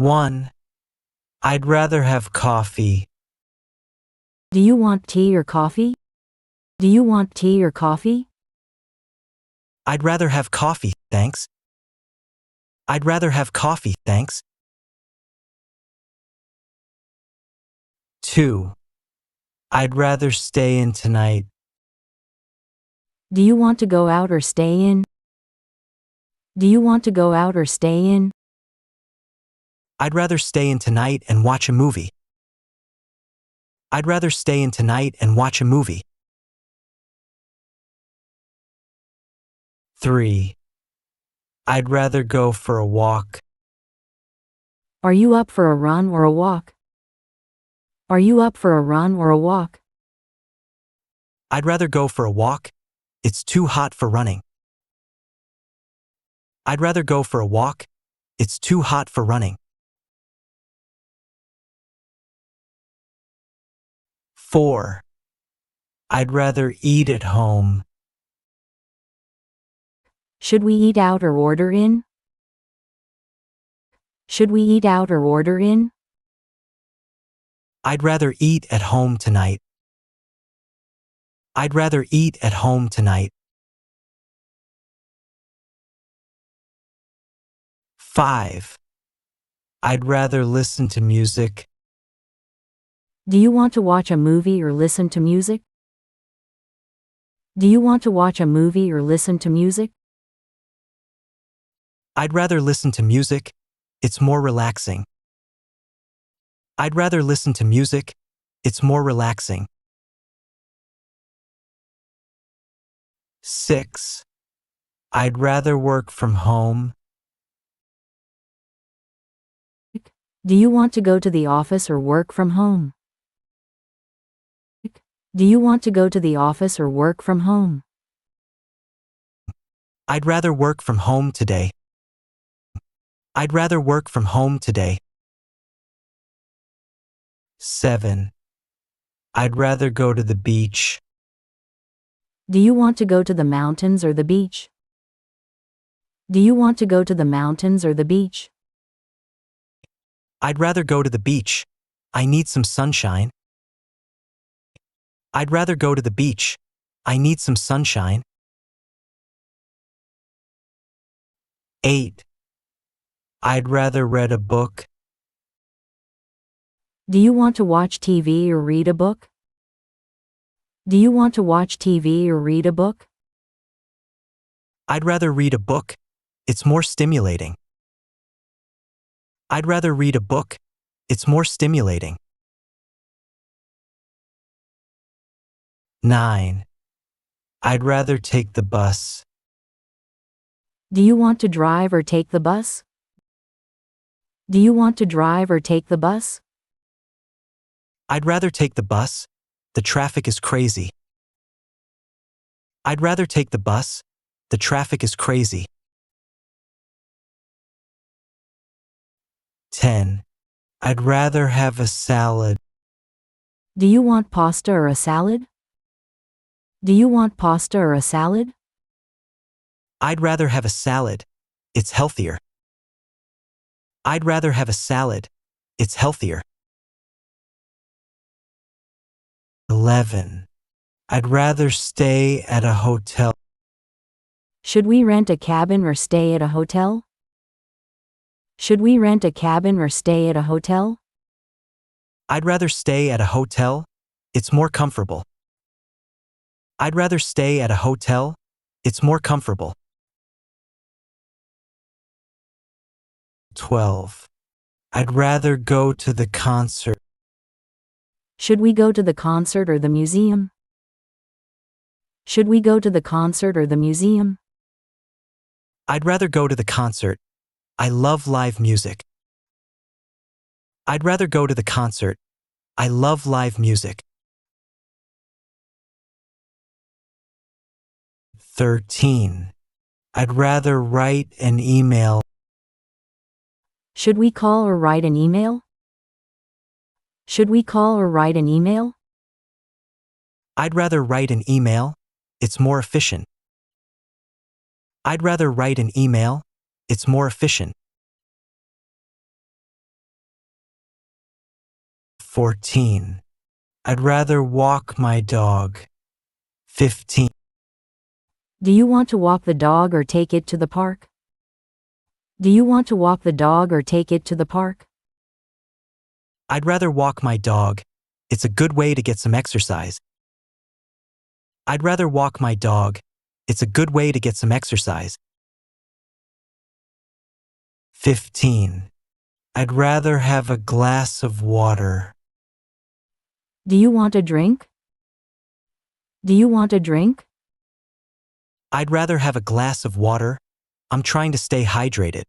1. I'd rather have coffee. Do you want tea or coffee? Do you want tea or coffee? I'd rather have coffee, thanks. I'd rather have coffee, thanks. 2. I'd rather stay in tonight. Do you want to go out or stay in? Do you want to go out or stay in? I'd rather stay in tonight and watch a movie. I'd rather stay in tonight and watch a movie. 3. I'd rather go for a walk. Are you up for a run or a walk? Are you up for a run or a walk? I'd rather go for a walk. It's too hot for running. I'd rather go for a walk. It's too hot for running. 4. I'd rather eat at home. Should we eat out or order in? Should we eat out or order in? I'd rather eat at home tonight. I'd rather eat at home tonight. 5. I'd rather listen to music. Do you want to watch a movie or listen to music? Do you want to watch a movie or listen to music? I'd rather listen to music. It's more relaxing. I'd rather listen to music. It's more relaxing. 6. I'd rather work from home. Do you want to go to the office or work from home? Do you want to go to the office or work from home? I'd rather work from home today. I'd rather work from home today. 7. I'd rather go to the beach. Do you want to go to the mountains or the beach? Do you want to go to the mountains or the beach? I'd rather go to the beach. I need some sunshine. I'd rather go to the beach. I need some sunshine. 8. I'd rather read a book. Do you want to watch TV or read a book? Do you want to watch TV or read a book? I'd rather read a book. It's more stimulating. I'd rather read a book. It's more stimulating. 9. I'd rather take the bus. Do you want to drive or take the bus? Do you want to drive or take the bus? I'd rather take the bus. The traffic is crazy. I'd rather take the bus. The traffic is crazy. 10. I'd rather have a salad. Do you want pasta or a salad? Do you want pasta or a salad? I'd rather have a salad. It's healthier. I'd rather have a salad. It's healthier. 11. I'd rather stay at a hotel. Should we rent a cabin or stay at a hotel? Should we rent a cabin or stay at a hotel? I'd rather stay at a hotel. It's more comfortable. I'd rather stay at a hotel. It's more comfortable. 12. I'd rather go to the concert. Should we go to the concert or the museum? Should we go to the concert or the museum? I'd rather go to the concert. I love live music. I'd rather go to the concert. I love live music. 13. I'd rather write an email. Should we call or write an email? Should we call or write an email? I'd rather write an email. It's more efficient. I'd rather write an email. It's more efficient. 14. I'd rather walk my dog. 15. Do you want to walk the dog or take it to the park? Do you want to walk the dog or take it to the park? I'd rather walk my dog. It's a good way to get some exercise. I'd rather walk my dog. It's a good way to get some exercise. 15. I'd rather have a glass of water. Do you want a drink? Do you want a drink? I'd rather have a glass of water. I'm trying to stay hydrated.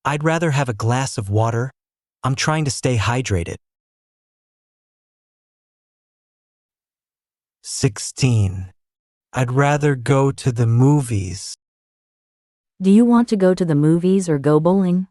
I'd rather have a glass of water. I'm trying to stay hydrated. 16. I'd rather go to the movies. Do you want to go to the movies or go bowling?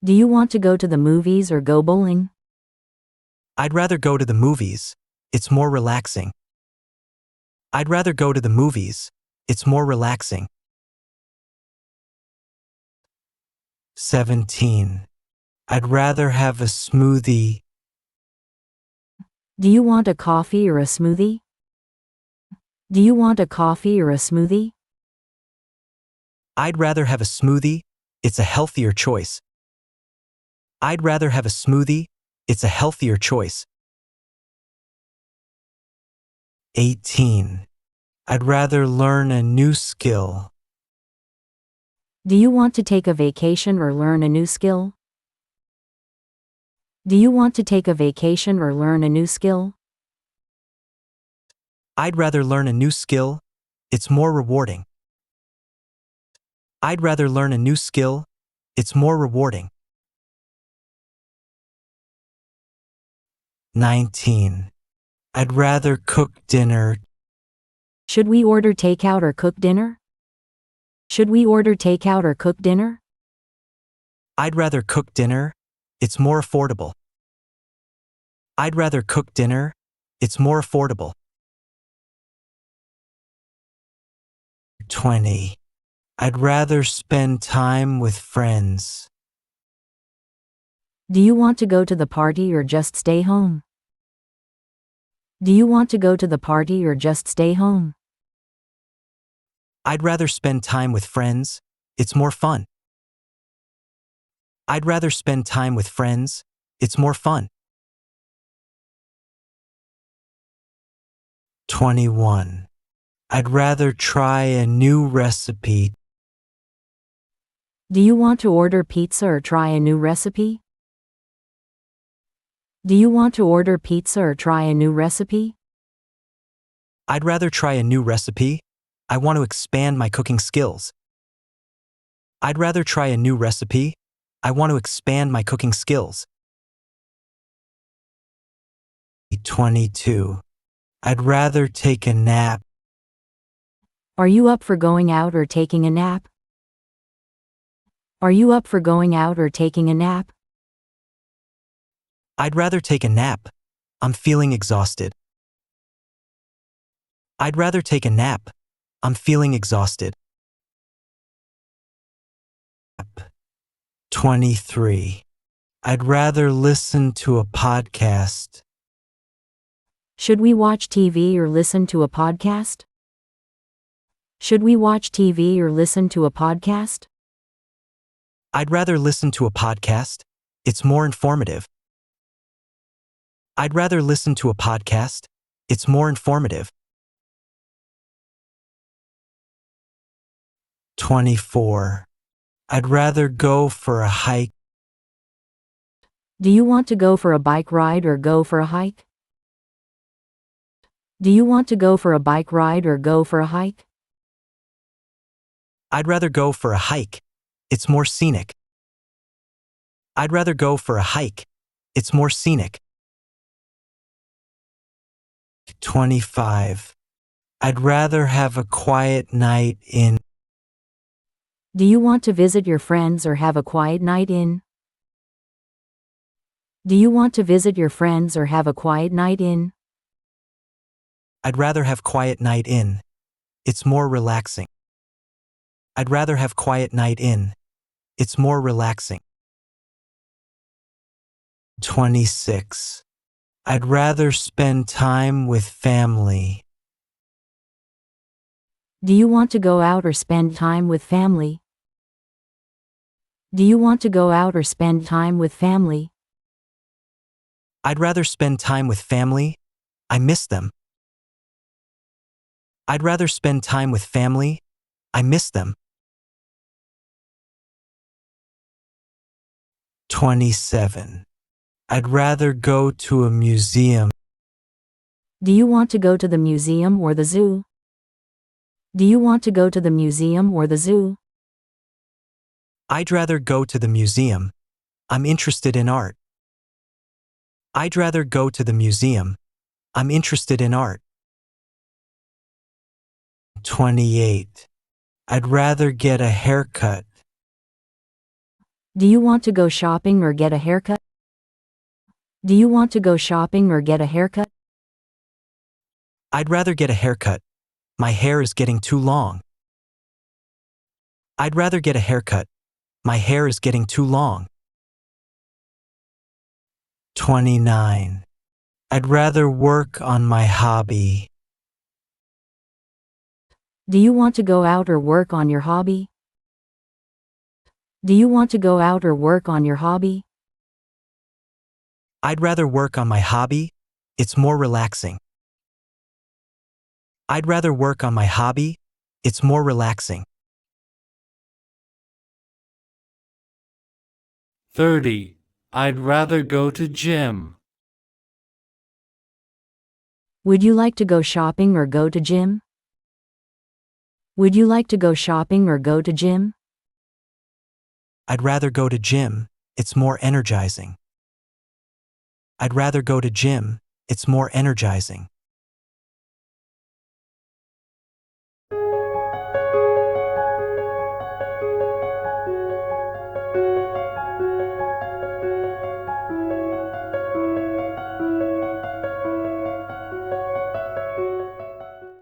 Do you want to go to the movies or go bowling? I'd rather go to the movies. It's more relaxing. I'd rather go to the movies. It's more relaxing. 17. I'd rather have a smoothie. Do you want a coffee or a smoothie? Do you want a coffee or a smoothie? I'd rather have a smoothie. It's a healthier choice. I'd rather have a smoothie. It's a healthier choice. 18. I'd rather learn a new skill. Do you want to take a vacation or learn a new skill? Do you want to take a vacation or learn a new skill? I'd rather learn a new skill. It's more rewarding. I'd rather learn a new skill. It's more rewarding. 19. I'd rather cook dinner. Should we order takeout or cook dinner? Should we order takeout or cook dinner? I'd rather cook dinner. It's more affordable. I'd rather cook dinner. It's more affordable. 20. I'd rather spend time with friends. Do you want to go to the party or just stay home? Do you want to go to the party or just stay home? I'd rather spend time with friends. It's more fun. I'd rather spend time with friends. It's more fun. 21. I'd rather try a new recipe. Do you want to order pizza or try a new recipe? Do you want to order pizza or try a new recipe? I'd rather try a new recipe. I want to expand my cooking skills. I'd rather try a new recipe. I want to expand my cooking skills. 22. I'd rather take a nap. Are you up for going out or taking a nap? Are you up for going out or taking a nap? I'd rather take a nap. I'm feeling exhausted. I'd rather take a nap. I'm feeling exhausted. 23. I'd rather listen to a podcast. Should we watch TV or listen to a podcast? Should we watch TV or listen to a podcast? I'd rather listen to a podcast. It's more informative. I'd rather listen to a podcast. It's more informative. 24. I'd rather go for a hike. Do you want to go for a bike ride or go for a hike? Do you want to go for a bike ride or go for a hike? I'd rather go for a hike. It's more scenic. I'd rather go for a hike. It's more scenic. 25. I'd rather have a quiet night in. Do you want to visit your friends or have a quiet night in? Do you want to visit your friends or have a quiet night in? I'd rather have quiet night in. It's more relaxing. I'd rather have quiet night in. It's more relaxing. 26. I'd rather spend time with family. Do you want to go out or spend time with family? Do you want to go out or spend time with family? I'd rather spend time with family. I miss them. I'd rather spend time with family. I miss them. 27. I'd rather go to a museum. Do you want to go to the museum or the zoo? Do you want to go to the museum or the zoo? I'd rather go to the museum. I'm interested in art. I'd rather go to the museum. I'm interested in art. 28. I'd rather get a haircut. Do you want to go shopping or get a haircut? Do you want to go shopping or get a haircut? I'd rather get a haircut. My hair is getting too long. I'd rather get a haircut. My hair is getting too long. 29. I'd rather work on my hobby. Do you want to go out or work on your hobby? Do you want to go out or work on your hobby? I'd rather work on my hobby. It's more relaxing. I'd rather work on my hobby. It's more relaxing. 30. I'd rather go to gym. Would you like to go shopping or go to gym? Would you like to go shopping or go to gym? I'd rather go to gym. It's more energizing. I'd rather go to gym. It's more energizing.